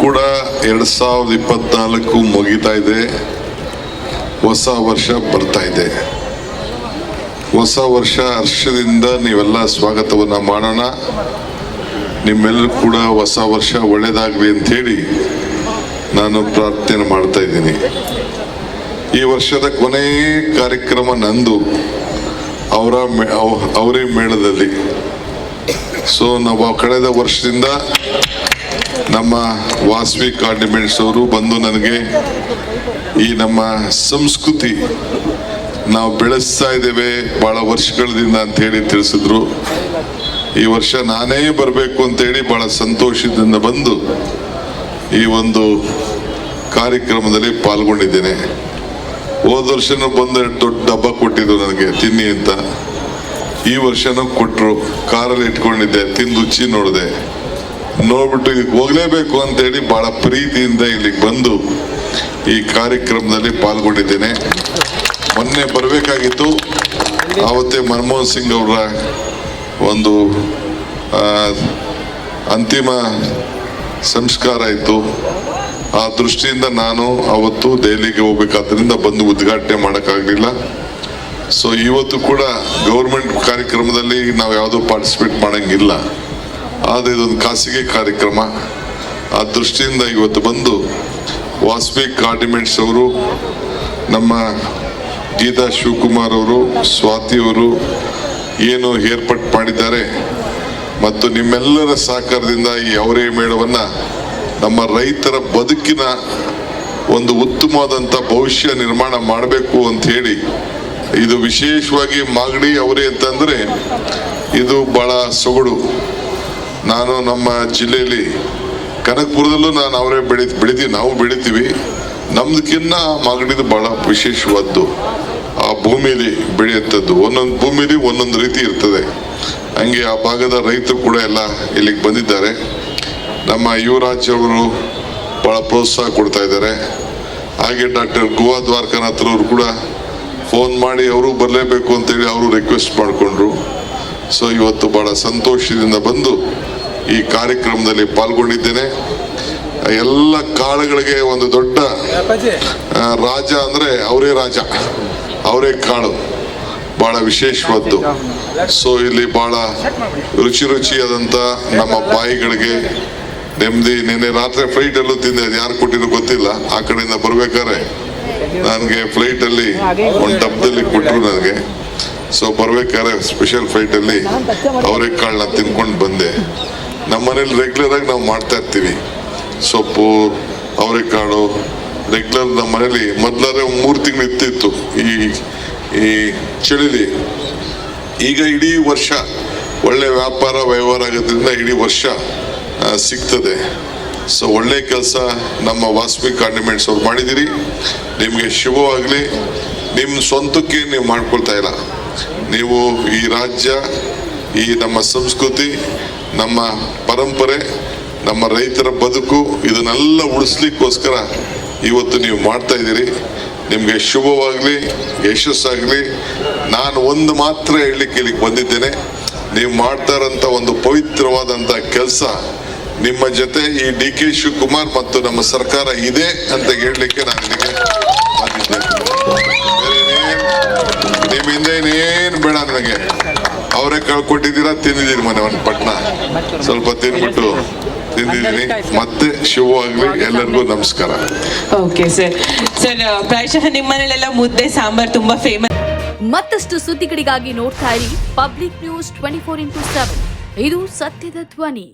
ಕೂಡ 2024 ಮುಗಿತಾ ಇದೆ. ಹೊಸ ವರ್ಷ ಬರ್ತಾ ಇದೆ. ಹೊಸ ವರ್ಷ ಹರ್ಷದಿಂದ ನೀವೆಲ್ಲ ಸ್ವಾಗತವನ್ನ ಮಾಡೋಣ. ನಿಮ್ಮೆಲ್ಲರೂ ಕೂಡ ಹೊಸ ವರ್ಷ ಒಳ್ಳೇದಾಗಲಿ ಅಂತ ಹೇಳಿ ನಾನು ಪ್ರಾರ್ಥನೆ ಮಾಡ್ತಾ ಇದ್ದೀನಿ. ಈ ವರ್ಷದ ಕೊನೆಯ ಕಾರ್ಯಕ್ರಮ ನಂದು ಅವರೇ ಮೇಳದಲ್ಲಿ. ಸೊ ನಾವು ಕಳೆದ ವರ್ಷದಿಂದ ನಮ್ಮ ವಾಸವಿ ಕಾಂಡಿಮೆಂಟ್ಸ್ ಅವರು ಬಂದು ನನಗೆ ಈ ನಮ್ಮ ಸಂಸ್ಕೃತಿ ನಾವು ಬೆಳೆಸ್ತಾ ಇದ್ದೇವೆ ಬಹಳ ವರ್ಷಗಳಿಂದ ಅಂತ ಹೇಳಿ ತಿಳಿಸಿದ್ರು. ಈ ವರ್ಷ ನಾನೇ ಬರಬೇಕು ಅಂತೇಳಿ ಬಹಳ ಸಂತೋಷದಿಂದ ಬಂದು ಈ ಒಂದು ಕಾರ್ಯಕ್ರಮದಲ್ಲಿ ಪಾಲ್ಗೊಂಡಿದ್ದೇನೆ. ಹೋದ ವರ್ಷನೂ ಬಂದು ದೊಡ್ಡ ಡಬ್ಬ ಕೊಟ್ಟಿದ್ರು ನನಗೆ ತಿನ್ನಿ ಅಂತ. ಈ ವರ್ಷನೂ ಕೊಟ್ಟರು. ಕಾರಲ್ಲಿ ಇಟ್ಕೊಂಡಿದ್ದೆ, ತಿಂದು ರುಚಿ ನೋಡಿದೆ. ನೋಡ್ಬಿಟ್ಟು ಇದಕ್ಕೆ ಹೋಗ್ಲೇಬೇಕು ಅಂತೇಳಿ ಬಹಳ ಪ್ರೀತಿಯಿಂದ ಇಲ್ಲಿಗೆ ಬಂದು ಈ ಕಾರ್ಯಕ್ರಮದಲ್ಲಿ ಪಾಲ್ಗೊಂಡಿದ್ದೇನೆ. ಮೊನ್ನೆ ಬರಬೇಕಾಗಿತ್ತು, ಆವತ್ತೇ ಮನಮೋಹನ್ ಸಿಂಗ್ ಅವರ ಒಂದು ಅಂತಿಮ ಸಂಸ್ಕಾರ ಇತ್ತು. ಆ ದೃಷ್ಟಿಯಿಂದ ನಾನು ಅವತ್ತು ದೆಹಲಿಗೆ ಹೋಗ್ಬೇಕಾದ್ರಿಂದ ಬಂದು ಉದ್ಘಾಟನೆ ಮಾಡೋಕ್ಕಾಗಲಿಲ್ಲ. ಸೊ ಇವತ್ತು ಕೂಡ ಗೌರ್ಮೆಂಟ್ ಕಾರ್ಯಕ್ರಮದಲ್ಲಿ ನಾವು ಯಾವುದೂ ಪಾರ್ಟಿಸಿಪೇಟ್ ಮಾಡೋಂಗಿಲ್ಲ. ಆದರೆ ಇದೊಂದು ಖಾಸಗಿ ಕಾರ್ಯಕ್ರಮ. ಆ ದೃಷ್ಟಿಯಿಂದ ಇವತ್ತು ಬಂದು ವಾಸವಿ ಕಾಂಡಿಮೆಂಟ್ಸ್ ಅವರು, ನಮ್ಮ ಗೀತಾ ಶಿವಕುಮಾರ್ ಅವರು, ಸ್ವಾತಿ ಅವರು ಏನು ಏರ್ಪಾಟ್ ಮಾಡಿದ್ದಾರೆ ಮತ್ತು ನಿಮ್ಮೆಲ್ಲರ ಸಹಕಾರದಿಂದ ಈ ಅವರೇ ಮೇಳವನ್ನು ನಮ್ಮ ರೈತರ ಬದುಕಿನ ಒಂದು ಉತ್ತಮವಾದಂಥ ಭವಿಷ್ಯ ನಿರ್ಮಾಣ ಮಾಡಬೇಕು ಅಂತ ಹೇಳಿ, ಇದು ವಿಶೇಷವಾಗಿ ಮಾಗಡಿ ಅವರೇ ಅಂತಂದರೆ ಇದು ಭಾಳ ಸೊಗಡು. ನಾನು ನಮ್ಮ ಜಿಲ್ಲೆಯಲ್ಲಿ ಕನಕಪುರದಲ್ಲೂ ನಾನು ಅವರೇ ಬೆಳಿತೀವಿ, ನಾವು ಬೆಳಿತೀವಿ. ನಮ್ದಕ್ಕಿನ್ನ ಮಾಗಡಿದು ಭಾಳ ವಿಶೇಷವಾದ್ದು. ಆ ಭೂಮಿಲಿ ಬೆಳೆಯುತ್ತದ್ದು ಒಂದೊಂದು ಭೂಮಿಲಿ ಒಂದೊಂದು ರೀತಿ ಇರ್ತದೆ. ಹಂಗೆ ಆ ಭಾಗದ ರೈತರು ಕೂಡ ಎಲ್ಲ ಇಲ್ಲಿಗೆ ಬಂದಿದ್ದಾರೆ. ನಮ್ಮ ಯುವರಾಜ್ ಅವರು ಭಾಳ ಪ್ರೋತ್ಸಾಹ ಕೊಡ್ತಾ ಇದ್ದಾರೆ. ಹಾಗೆ ಡಾಕ್ಟರ್ ಗೋವಾ ದ್ವಾರಕಾನಾಥ್ ಅವರು ಕೂಡ ಫೋನ್ ಮಾಡಿ ಅವರು ಬರಲೇಬೇಕು ಅಂತೇಳಿ ಅವರು ರಿಕ್ವೆಸ್ಟ್ ಮಾಡಿಕೊಂಡ್ರು. ಸೊ ಇವತ್ತು ಭಾಳ ಸಂತೋಷದಿಂದ ಬಂದು ಈ ಕಾರ್ಯಕ್ರಮದಲ್ಲಿ ಪಾಲ್ಗೊಂಡಿದ್ದೇನೆ. ಎಲ್ಲ ಕಾಳುಗಳಿಗೆ ಒಂದು ದೊಡ್ಡ ರಾಜ ಅಂದರೆ ಅವರೇ ರಾಜ, ಅವರೇ ಕಾಳು, ಭಾಳ ವಿಶೇಷವಾದ್ದು. ಸೊ ಇಲ್ಲಿ ಭಾಳ ರುಚಿಯಾದಂಥ ನಮ್ಮ ಬಾಯಿಗಳಿಗೆ ನೆಮ್ಮದಿ. ನಿನ್ನೆ ರಾತ್ರಿ ಫ್ಲೈಟಲ್ಲೂ ತಿಂದೆ, ಅದು ಯಾರು ಕೊಟ್ಟಿರೋ ಗೊತ್ತಿಲ್ಲ. ಆ ಕಡೆಯಿಂದ ಬರ್ಬೇಕಾದ್ರೆ ನನಗೆ ಫ್ಲೈಟಲ್ಲಿ ಒಂದು ಡಬ್ಬದಲ್ಲಿ ಕೊಟ್ಟರು ನನಗೆ. ಸೊ ಬರ್ಬೇಕಾದ್ರೆ ಸ್ಪೆಷಲ್ ಫ್ಲೈಟಲ್ಲಿ ಅವರೇ ಕಾಳನ್ನ ತಿನ್ಕೊಂಡು ಬಂದೆ. ನಮ್ಮ ಮನೇಲಿ ರೆಗ್ಯುಲರಾಗಿ ನಾವು ಮಾಡ್ತಾ ಇರ್ತೀವಿ. ಸೊಪ್ಪು, ಅವರೆಕಾಳು ರೆಗ್ಯುಲರ್ ನಮ್ಮ ಮನೇಲಿ ಮೊದಲಾದ್ರೆ 3 ತಿಂಗಳು ಇತ್ತಿತ್ತು ಈ ಚಳಿಲಿ. ಈಗ ಇಡೀ ವರ್ಷ ಒಳ್ಳೆ ವ್ಯಾಪಾರ ವ್ಯವಹಾರ ಆಗೋದ್ರಿಂದ ಇಡೀ ವರ್ಷ ಸಿಗ್ತದೆ. ಸೊ ಒಳ್ಳೆ ಕೆಲಸ ನಮ್ಮ ವಾಸವಿ ಕಾಂಡಿಮೆಂಟ್ಸ್ ಅವ್ರು ಮಾಡಿದಿರಿ. ನಿಮಗೆ ಶುಭವಾಗಲಿ. ನಿಮ್ಮ ಸ್ವಂತಕ್ಕೆ ನೀವು ಮಾಡ್ಕೊಳ್ತಾ ಇಲ್ಲ. ನೀವು ಈ ರಾಜ್ಯ, ಈ ನಮ್ಮ ಸಂಸ್ಕೃತಿ, ನಮ್ಮ ಪರಂಪರೆ, ನಮ್ಮ ರೈತರ ಬದುಕು ಇದನ್ನೆಲ್ಲ ಉಳಿಸ್ಲಿಕ್ಕೋಸ್ಕರ ಇವತ್ತು ನೀವು ಮಾಡ್ತಾ ಇದ್ದೀರಿ. ನಿಮಗೆ ಶುಭವಾಗಲಿ, ಯಶಸ್ಸಾಗಲಿ. ನಾನು ಒಂದು ಮಾತ್ರ ಹೇಳಲಿಕ್ಕೆ ಇಲ್ಲಿಗೆ ಬಂದಿದ್ದೇನೆ. ನೀವು ಮಾಡ್ತಾ ಇರೋಂಥ ಒಂದು ಪವಿತ್ರವಾದಂಥ ಕೆಲಸ ನಿಮ್ಮ ಜೊತೆ ಈ DK ಶಿವಕುಮಾರ್ ಮತ್ತು ನಮ್ಮ ಸರ್ಕಾರ ಇದೆ ಅಂತ ಹೇಳಲಿಕ್ಕೆ ನಾನು ಇಲ್ಲಿಗೆ ಬಂದಿದ್ದೇನೆ. ನಿಮ್ಮಿಂದ ಏನೇನು ಬೇಡ ನನಗೆ. ಅವರೇ ಕಳ್ಕೊಟ್ಟಿದ್ದೀರಾ, ತಿಂದಿದ್ದೀರಿ ಮನೆ ಒಂದು ಪಟ್ನ ಸ್ವಲ್ಪ ತಿಂದ್ಬಿಟ್ಟು ತಿಂದಿದ್ದೀನಿ. ಮತ್ತೆ ಶುಭವಾಗ್ಲಿ, ಎಲ್ಲರಿಗೂ ನಮಸ್ಕಾರ. Okay sir. ಪ್ರಾಯಶಃ ನಿಮ್ಮ ಮನೆಯಲ್ಲೆಲ್ಲ ಮುದ್ದೆ ಸಾಂಬಾರ್ ತುಂಬಾ ಫೇಮಸ್. ಮತ್ತಷ್ಟು ಸುದ್ದಿಗಳಿಗಾಗಿ ನೋಡ್ತಾ ಇರಿ ಪಬ್ಲಿಕ್ ನ್ಯೂಸ್ 24x7. ಇದು ಸತ್ಯದ ಧ್ವನಿ.